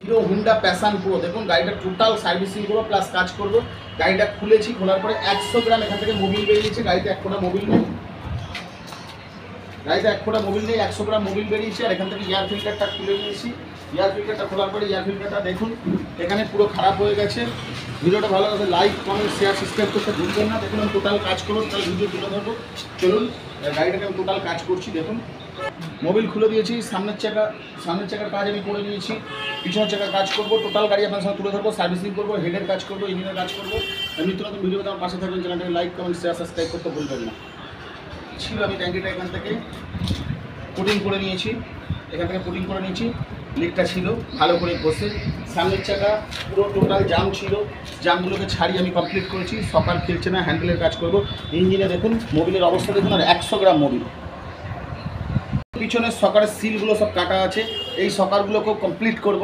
Hero Honda passion pro দেখুন গাড়িটা total servicing করবো প্লাস কাজ করবো। গাড়িটা খুলেছি, খোলার পরে 100 গ্রাম এখান থেকে মোবিল বেরিয়েছে। গাড়িতে এক ফোঁটা মোবিল নেই, গাড়িতে এক ফোঁটা মোবিল নেই, 100 গ্রাম মোবিল বেরিয়েছে। আর এখান থেকে এয়ার ফিল্টারটা খুলে নিয়েছি। এয়ার ফিল্টারটা খোলার পরে এয়ার ফিল্টারটা দেখুন এখানে পুরো খারাপ হয়ে গেছে। ভিডিওটা ভালো লাগবে লাইক কমেন্ট শেয়ার সাবস্ক্রাইব করতে ভুলবেন না। দেখুন আমি টোটাল কাজ করবো, টোটাল ভিডিও তুলে ধরবো। চলুন গাড়িটাকে আমি টোটাল কাজ করছি। দেখুন মোবিল খুলে দিয়েছি, সামনের চাকার কাজ আমি করে নিয়েছি, পিছনের চাকার কাজ করবো। টোটাল গাড়ি আপনার সঙ্গে তুলে ধরবো, সার্ভিসিং করবো, হেডের কাজ করবো, ইঞ্জিনের কাজ করবো। নিত্য নতুন ভিডিও আমার পাশে থাকবেন। চ্যানেলটাকে লাইক কমেন্ট শেয়ার সাবস্ক্রাইব করতে ভুলবেন না। ছিল আমি ট্যাঙ্কিটা এখান থেকে পুটিং করে নিয়েছি, এখান থেকে পুটিং করে নিয়েছি। লিকটা ছিল ভালো করে বসে। সামনের চাকা পুরো টোটাল জাম ছিল, জামগুলোকে ছাড়িয়ে আমি কমপ্লিট করেছি। সকার খেলছে না, হ্যান্ডেলের কাজ করবো। ইঞ্জিনে দেখুন মোবিলের অবস্থা দেখুন, আর 100 গ্রাম মোবিল। পিছনের সকারের সিলগুলো সব কাটা আছে, এই সকারগুলোকেও কমপ্লিট করব।